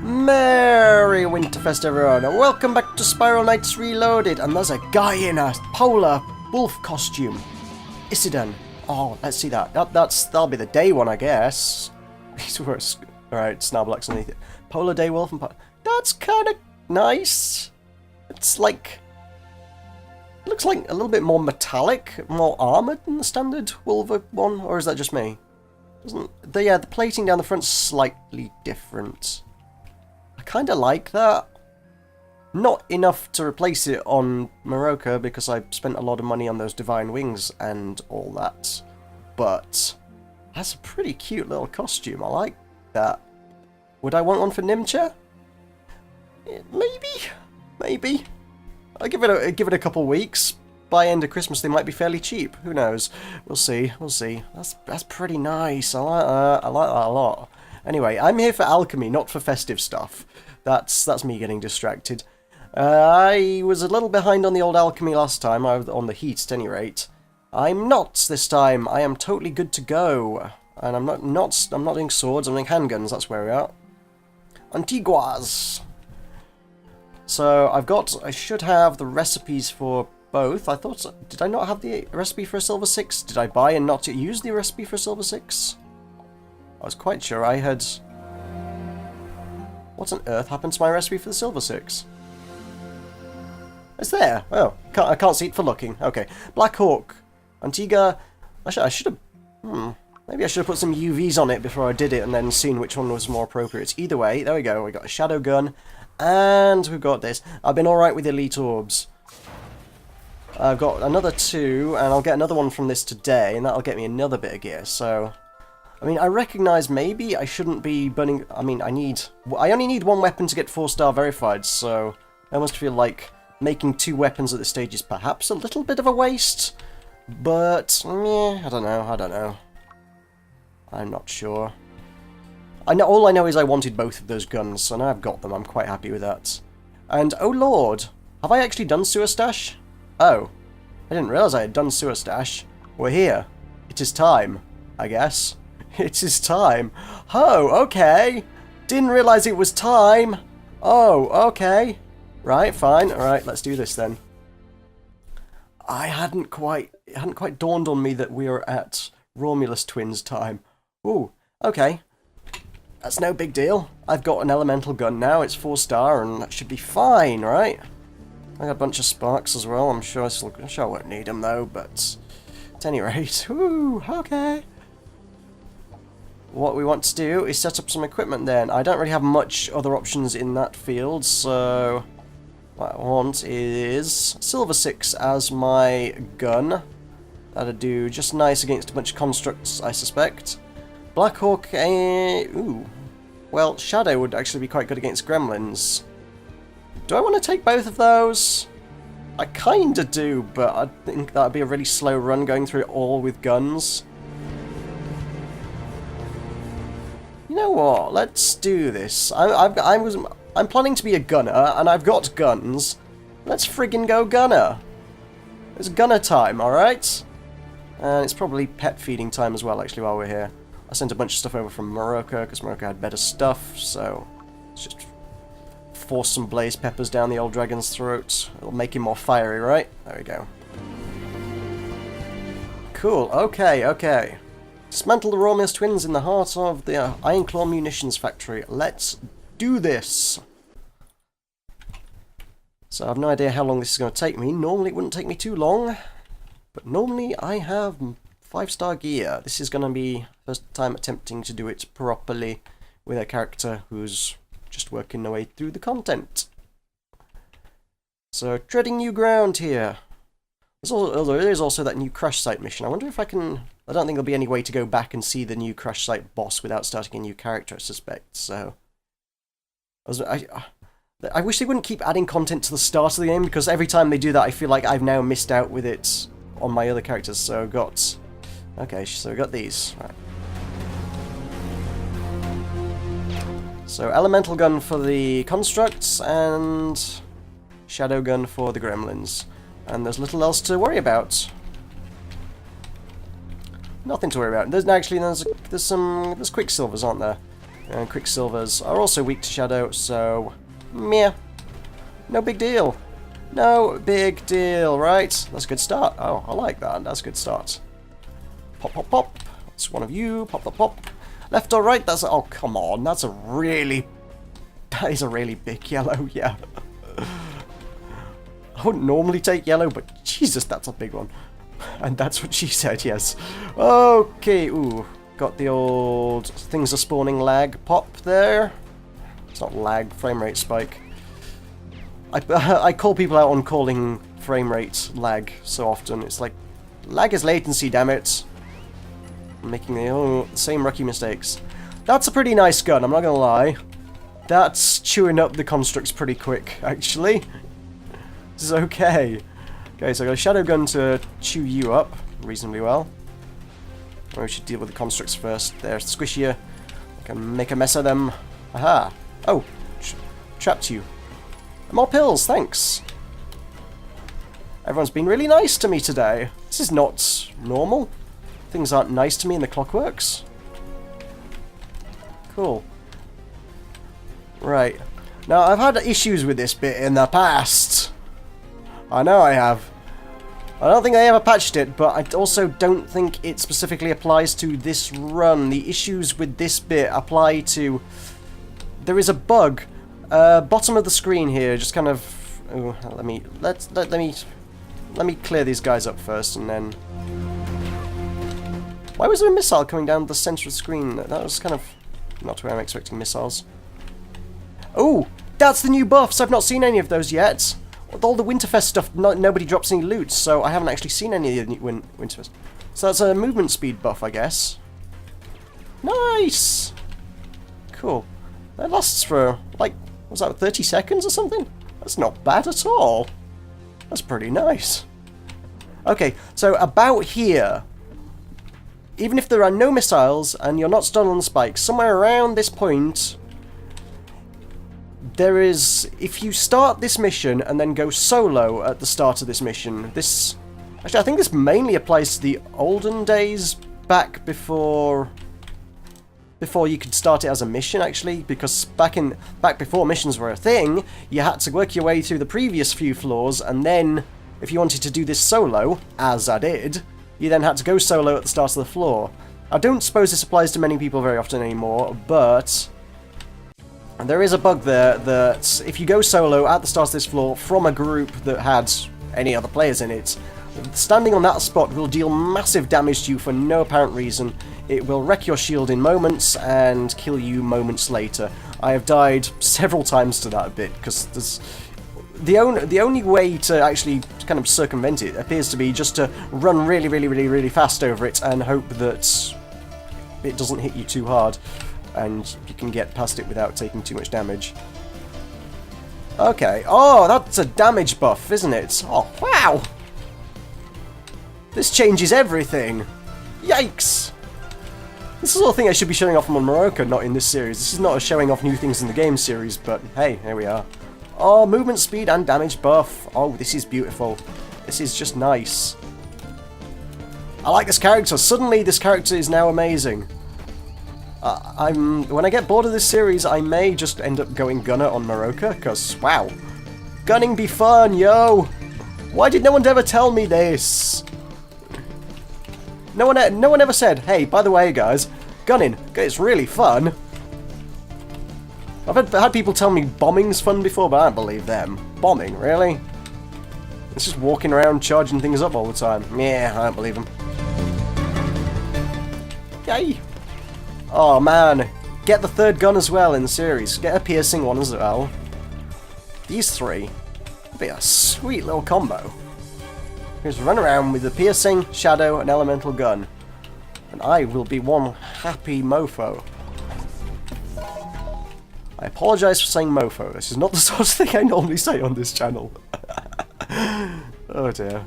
Merry Winterfest, everyone, and welcome back to Spiral Knights Reloaded. And there's a guy in a polar wolf costume. Isidon. Oh, let's see that. That'll be the day one, I guess. He's worse. Alright, Snarblacks underneath it. Polar day wolf and that's kind of nice. It's like... looks like a little bit more metallic, more armoured than the standard Wolver one, or is that just me? The plating down the front's slightly different. I kind of like that. Not enough to replace it on Moroka because I spent a lot of money on those divine wings and all that. But that's a pretty cute little costume. I like that. Would I want one for Nimcha? Maybe. I'll give it a couple weeks. By end of Christmas, they might be fairly cheap. Who knows? We'll see. That's pretty nice. I like that a lot. Anyway, I'm here for alchemy, not for festive stuff. That's me getting distracted. I was a little behind on the old alchemy last time. I was on the heat, at any rate. I'm not this time. I am totally good to go, and I'm not doing swords. I'm doing handguns. That's where we are. Antiguas. So I should have the recipes for both. Did I not have the recipe for a silver 6? Did I buy and not use the recipe for a silver 6? I was quite sure I had... What on earth happened to my recipe for the silver 6? It's there. Oh, I can't see it for looking. Okay. Black Hawk. Antigua. I should have... Maybe I should have put some UVs on it before I did it and then seen which one was more appropriate. Either way, there we go. We got a shadow gun. And we've got this. I've been alright with elite orbs. I've got another 2, and I'll get another one from this today, and that'll get me another bit of gear, so... I mean, I recognise maybe I shouldn't be burning... I mean, I only need 1 weapon to get 4-star verified, so... I almost feel like making 2 weapons at this stage is perhaps a little bit of a waste. But, I don't know. I'm not sure. All I know is I wanted both of those guns, so now I've got them. I'm quite happy with that. And, oh lord, have I actually done Sewer Stash? Oh, I didn't realise I had done Sewer Stash. We're here. It is time, I guess. It is time. Oh, okay. Didn't realise it was time. Oh, okay. Right, fine. Alright, let's do this then. It hadn't quite dawned on me that we are at Romulus Twins time. Ooh, okay. That's no big deal. I've got an elemental gun now. It's 4-star, and that should be fine, right? I got a bunch of sparks as well. I'm sure I won't need them though. But at any rate, woo, okay. What we want to do is set up some equipment. Then I don't really have much other options in that field, so what I want is silver 6 as my gun. That'll do just nice against a bunch of constructs, I suspect. Black Hawk, ooh. Well, Shadow would actually be quite good against gremlins. Do I want to take both of those? I kinda do, but I think that'd be a really slow run going through it all with guns. You know what? Let's do this. I'm planning to be a gunner, and I've got guns. Let's friggin' go gunner. It's gunner time, alright? And it's probably pet feeding time as well, actually, while we're here. I sent a bunch of stuff over from Moroka, because Moroka had better stuff, so let's just force some blaze peppers down the old dragon's throat. It'll make him more fiery, right? There we go. Cool, okay. Dismantle the Romulus Twins in the heart of the Ironclaw Munitions Factory. Let's do this! So I have no idea how long this is going to take me. Normally it wouldn't take me too long, but normally I have 5-star gear. This is going to be first time attempting to do it properly with a character who's just working their way through the So, treading new ground here. There is also that new crush site mission. I wonder if I can... I don't think there'll be any way to go back and see the new crush site boss without starting a new character, I suspect, so... I wish they wouldn't keep adding content to the start of the game, because every time they do that I feel like I've now missed out with it on my other characters, so I've got... Okay, so we've got these. Right. So, elemental gun for the constructs, and shadow gun for the gremlins. And there's little else to worry about. Nothing to worry about. There's Quicksilvers, aren't there? And Quicksilvers are also weak to Shadow, so... meh. No big deal. No big deal, right? That's a good start. Oh, I like that. That's a good start. Pop, pop, pop. That's one of you. Pop, pop, pop. Left or right? That's... oh, come on. That's a really... that is a really big yellow, yeah. I wouldn't normally take yellow, but Jesus, that's a big one. And that's what she said, yes. Okay, ooh. Got the old things are spawning lag pop there. It's not lag, frame rate spike. I call people out on calling frame rate lag so often. It's like, lag is latency, damn it. I'm making the same rookie mistakes. That's a pretty nice gun, I'm not gonna lie. That's chewing up the constructs pretty quick, actually. This is okay. Okay, so I got a shadow gun to chew you up reasonably well. We should deal with the constructs first. They're squishier. I can make a mess of them. Aha! Oh! Trapped you. More pills, thanks! Everyone's been really nice to me today. This is not normal. Things aren't nice to me in the Clockworks. Cool. Right. Now, I've had issues with this bit in the past. I know I have. I don't think they ever patched it, but I also don't think it specifically applies to this run. The issues with this bit apply to... there is a bug. Bottom of the screen here, just kind of... oh, let me clear these guys up first, and then... why was there a missile coming down the center of the screen? That was kind of not where I'm expecting missiles. Oh! That's the new buffs! I've not seen any of those yet! With all the Winterfest stuff, nobody drops any loot, so I haven't actually seen any of the Winterfest. So that's a movement speed buff, I guess. Nice! Cool. That lasts for, like, was that 30 seconds or something? That's not bad at all. That's pretty nice. Okay, so about here, even if there are no missiles and you're not stunned on the spikes, somewhere around this point, there is, if you start this mission and then go solo at the start of this mission, this... actually, I think this mainly applies to the olden days back before you could start it as a mission, actually, because back before missions were a thing, you had to work your way through the previous few floors, and then, if you wanted to do this solo, as I did, you then had to go solo at the start of the floor. I don't suppose this applies to many people very often anymore, but... there is a bug there that if you go solo at the start of this floor from a group that had any other players in it, standing on that spot will deal massive damage to you for no apparent reason. It will wreck your shield in moments and kill you moments later. I have died several times to that bit, because there's... the only way to actually kind of circumvent it appears to be just to run really, really, really, really fast over it and hope that it doesn't hit you too hard, and you can get past it without taking too much damage. Okay. Oh, that's a damage buff, isn't it? Oh, wow! This changes everything! Yikes! This is all the thing I should be showing off on Morocco, not in this series. This is not a showing off new things in the game series, but hey, here we are. Oh, movement speed and damage buff. Oh, this is beautiful. This is just nice. I like this character. Suddenly, this character is now amazing. When I get bored of this series, I may just end up going gunner on Morocco, because, wow. Gunning be fun, yo! Why did no one ever tell me this? No one ever said, hey, by the way, guys, gunning, it's really fun. I've had people tell me bombing's fun before, but I don't believe them. Bombing, really? It's just walking around charging things up all the time. Yeah, I don't believe them. Yay! Oh man, get the third gun as well in the series. Get a piercing one as well. These three would be a sweet little combo. Just run around with the piercing, shadow, and elemental gun. And I will be one happy mofo. I apologise for saying mofo. This is not the sort of thing I normally say on this channel. Oh dear.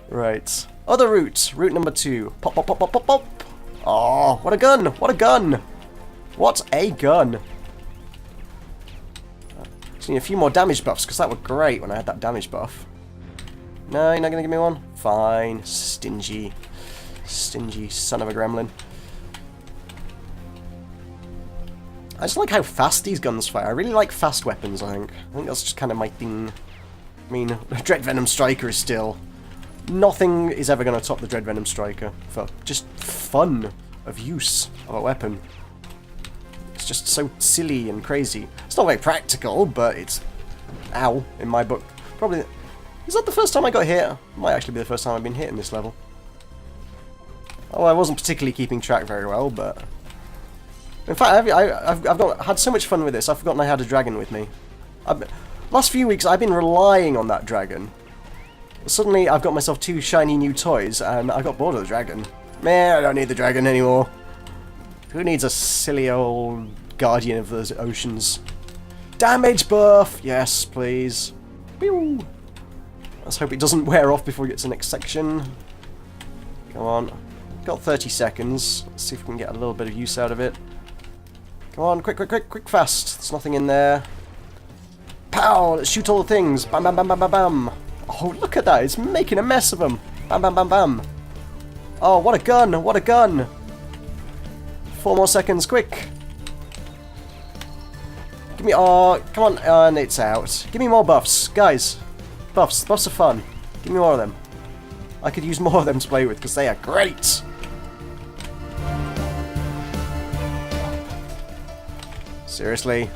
Right. Other route. Route number 2. Pop, pop, pop, pop, pop, pop. Oh, what a gun! What a gun! What a gun! Just need a few more damage buffs, because that was great when I had that damage buff. No, you're not going to give me one? Fine. Stingy. Stingy son of a gremlin. I just like how fast these guns fire. I really like fast weapons, I think. I think that's just kind of my thing. I mean, Dread Venom Striker is still... Nothing is ever going to top the Dread Venom Striker for just fun of use of a weapon. It's just so silly and crazy. It's not very practical, but it's... Ow, in my book. Probably... Is that the first time I got hit? It might actually be the first time I've been hit in this level. Oh, I wasn't particularly keeping track very well, but... In fact, I've had so much fun with this, I've forgotten I had a dragon with me. Last few weeks, I've been relying on that dragon. Suddenly, I've got myself 2 shiny new toys, and I got bored of the dragon. Meh, I don't need the dragon anymore. Who needs a silly old guardian of the oceans? Damage buff! Yes, please. Pew! Let's hope it doesn't wear off before we get to the next section. Come on. Got 30 seconds. Let's see if we can get a little bit of use out of it. Come on, quick, quick, quick, quick, fast. There's nothing in there. Pow! Let's shoot all the things. Bam, bam, bam, bam, bam, bam. Oh, look at that. It's making a mess of them. Bam, bam, bam, bam. Oh, what a gun. What a gun. 4 more seconds. Quick. Give me... Oh, come on. And it's out. Give me more buffs. Guys. Buffs. Buffs are fun. Give me more of them. I could use more of them to play with because they are great. Seriously.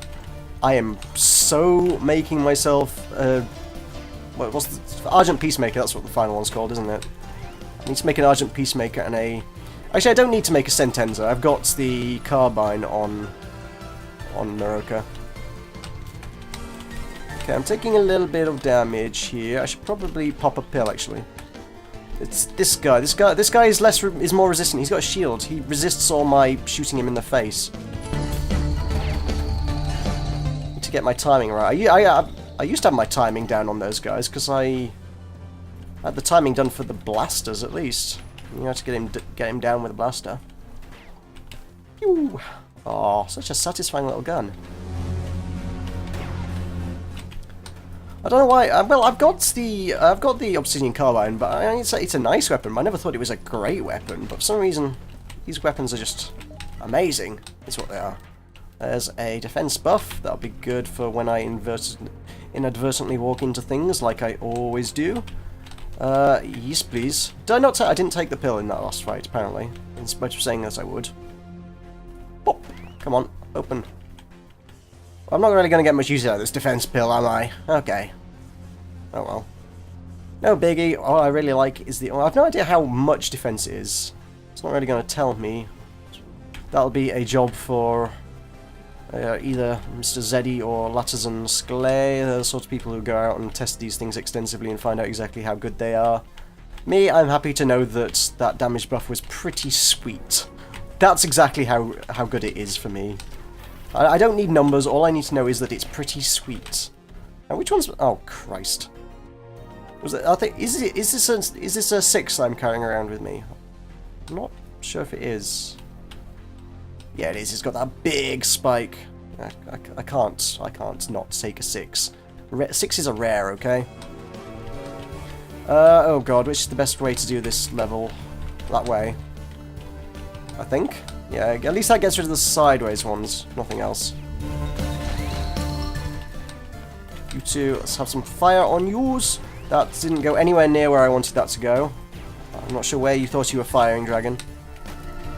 I am so making myself... what's the... Argent Peacemaker, that's what the final one's called, isn't it? I need to make an Argent Peacemaker and a... Actually, I don't need to make a Sentenza. I've got the Carbine on Naroka. Okay, I'm taking a little bit of damage here. I should probably pop a pill, actually. It's this guy. This guy is more resistant. He's got a shield. He resists all my shooting him in the face. Need to get my timing right. I used to have my timing down on those guys because I had the timing done for the blasters at least. You have to get him down with a blaster. Pew! Oh, such a satisfying little gun. I don't know why. Well, I've got the Obsidian Carbine, but it's a nice weapon. I never thought it was a great weapon, but for some reason, these weapons are just amazing. That's what they are. There's a defense buff. That'll be good for when I inadvertently walk into things, like I always do. Yes, please. Did I not? I didn't take the pill in that last fight, apparently. In spite of saying that I would. Pop! Come on, open. I'm not really going to get much use out of this defense pill, am I? Okay. Oh well. No biggie. All I really like is the... I've no idea how much defense it is. It's not really going to tell me. That'll be a job for either Mr. Zeddy or Latazan Sclay. They're the sort of people who go out and test these things extensively and find out exactly how good they are. Me, I'm happy to know that that damage buff was pretty sweet. That's exactly how good it is for me. I don't need numbers, all I need to know is that it's pretty sweet. Now which one's... Oh, Christ. Was it, I think, is this a 6 I'm carrying around with me? I'm not sure if it is. Yeah, it is. It's got that big spike. I can't not take a 6. 6 is a rare, okay? Oh god, which is the best way to do this level? That way. I think. Yeah, at least that gets rid of the sideways ones. Nothing else. You two, let's have some fire on yours. That didn't go anywhere near where I wanted that to go. I'm not sure where you thought you were firing, Dragon.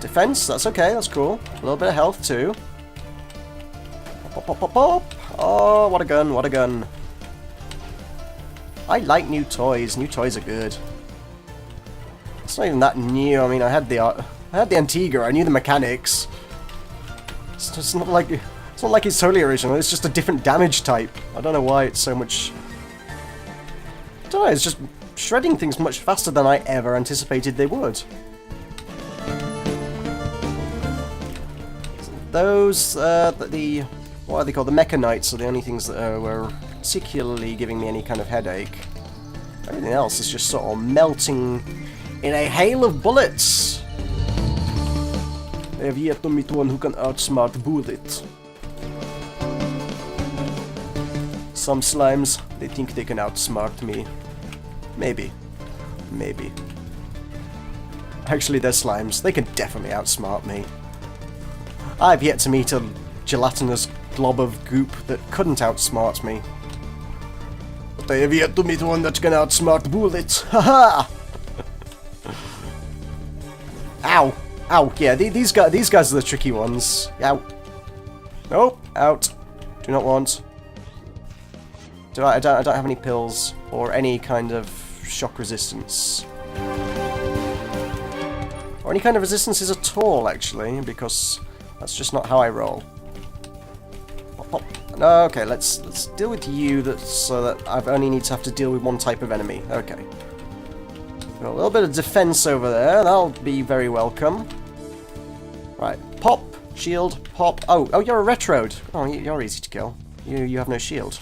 Defense, that's okay, that's cool. A little bit of health too. Pop, pop, pop, pop. Oh, what a gun, what a gun. I like new toys. New toys are good. It's not even that new. I mean, I had the Antigua. I knew the mechanics. It's not like it's totally original. It's just a different damage type. I don't know why it's so much. I don't know. It's just shredding things much faster than I ever anticipated they would. Those what are they called? The Mecha Knights are the only things that were particularly giving me any kind of headache. Everything else is just sort of melting in a hail of bullets. I have yet to meet one who can outsmart Bullet. Some slimes, they think they can outsmart me. Maybe. Maybe. Actually, they're slimes. They can definitely outsmart me. I've yet to meet a gelatinous glob of goop that couldn't outsmart me. But I have yet to meet one that can outsmart bullets. Haha! Ow! Ow! Yeah, these guys are the tricky ones. Ow! Nope! Out! Do not want. I don't have any pills or any kind of shock resistance. Or any kind of resistances at all, actually, because that's just not how I roll. Pop, pop. No, okay, let's deal with you so that I only need to have to deal with one type of enemy. Okay. Got a little bit of defense over there. That'll be very welcome. Right. Pop. Shield. Pop. Oh, you're a retrode. Oh, you're easy to kill. You have no shield.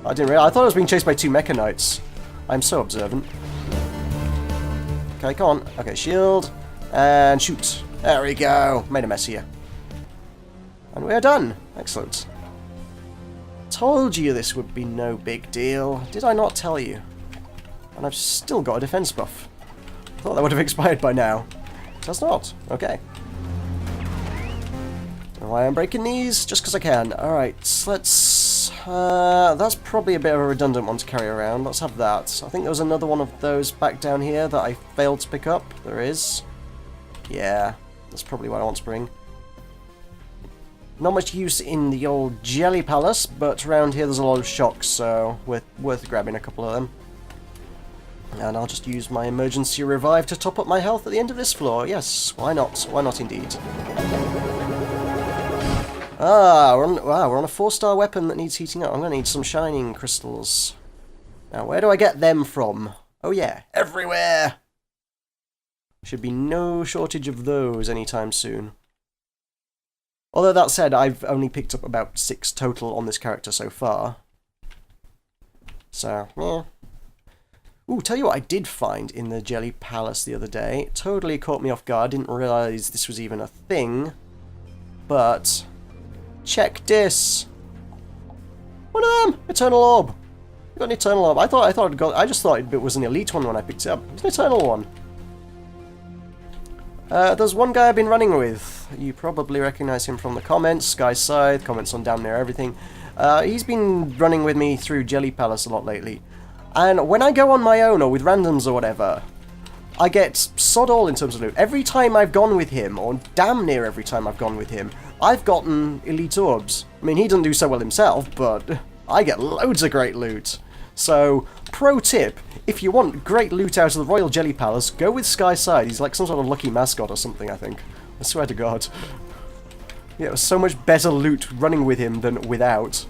I didn't realize. I thought I was being chased by 2 Mecha Knights. I'm so observant. Okay, come on. Okay, shield. And shoot. There we go. Made a mess here. And we're done. Excellent. Told you this would be no big deal. Did I not tell you? And I've still got a defense buff. I thought that would have expired by now. It does not. Okay. Why I'm breaking these? Just because I can. Alright, let's... that's probably a bit of a redundant one to carry around. Let's have that. I think there was another one of those back down here that I failed to pick up. There is. Yeah, that's probably what I want to bring. Not much use in the old Jelly Palace, but around here there's a lot of shocks, so worth grabbing a couple of them. And I'll just use my emergency revive to top up my health at the end of this floor. Yes, why not? Why not indeed? Ah, we're on a 4-star weapon that needs heating up. I'm going to need some shining crystals. Now, where do I get them from? Oh yeah, everywhere! Should be no shortage of those anytime soon. Although that said, I've only picked up about 6 total on this character so far. So, yeah. Ooh, tell you what I did find in the Jelly Palace the other day. It totally caught me off guard. Didn't realise this was even a thing. But... check this! One of them! Eternal Orb! You got an Eternal Orb. I just thought it was an elite one when I picked it up. It's an Eternal one. There's one guy I've been running with. You probably recognise him from the comments. Sky Scythe, comments on damn near everything. He's been running with me through Jelly Palace a lot lately. And when I go on my own or with randoms or whatever, I get sod all in terms of loot. Every time I've gone with him, or damn near every time I've gone with him, I've gotten elite orbs. I mean, he doesn't do so well himself, but I get loads of great loot. So, pro tip, if you want great loot out of the Royal Jelly Palace, go with Sky Side. He's like some sort of lucky mascot or something, I think. I swear to God. Yeah, it was so much better loot running with him than without.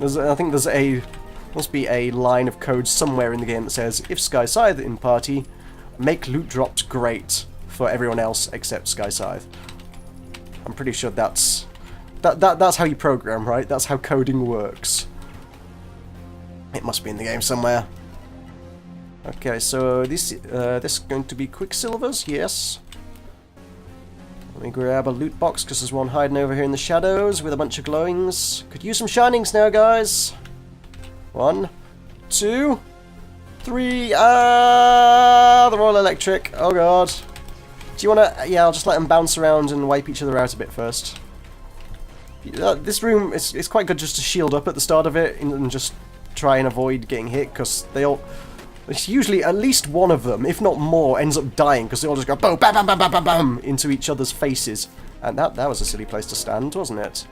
I think there's must be a line of code somewhere in the game that says, if Sky Scythe in party, make loot drops great for everyone else except Sky Scythe. I'm pretty sure that's how you program, right? That's how coding works. It must be in the game somewhere. Okay, so this is going to be Quicksilvers, yes. Let me grab a loot box because there's one hiding over here in the shadows with a bunch of glowings. Could use some shinings now, guys. 1, 2, 3. Ah, they're all electric. Oh god. Do you want to... yeah, I'll just let them bounce around and wipe each other out a bit first. This room is quite good just to shield up at the start of it and just try and avoid getting hit, because they all... it's usually at least one of them, if not more, ends up dying because they all just go boom, bam, bam, bam, bam, bam, bam into each other's faces. And that was a silly place to stand, wasn't it?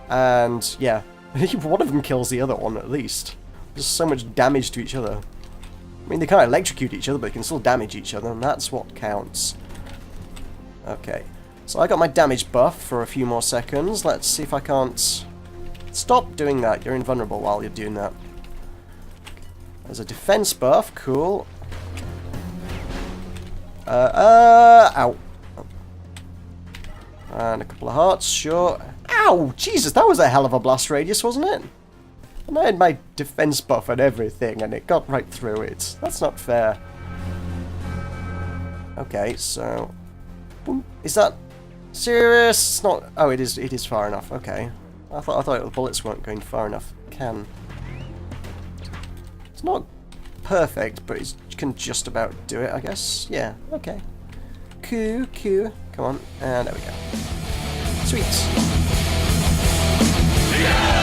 And, yeah. One of them kills the other one, at least. There's so much damage to each other. I mean, they can't electrocute each other, but they can still damage each other, and that's what counts. Okay. So I got my damage buff for a few more seconds. Let's see if I can't... stop doing that. You're invulnerable while you're doing that. There's a defense buff. Cool. Ow. And a couple of hearts, sure. Ow! Jesus, that was a hell of a blast radius, wasn't it? And I had my defense buff and everything, and it got right through it. That's not fair. Okay, so... boom. Is that... serious? It's not... oh, it is far enough. Okay. I thought the bullets weren't going far enough. Can. It's not perfect, but it can just about do it, I guess. Yeah, okay. Cool. Come on, and there we go. Sweet. Yeah!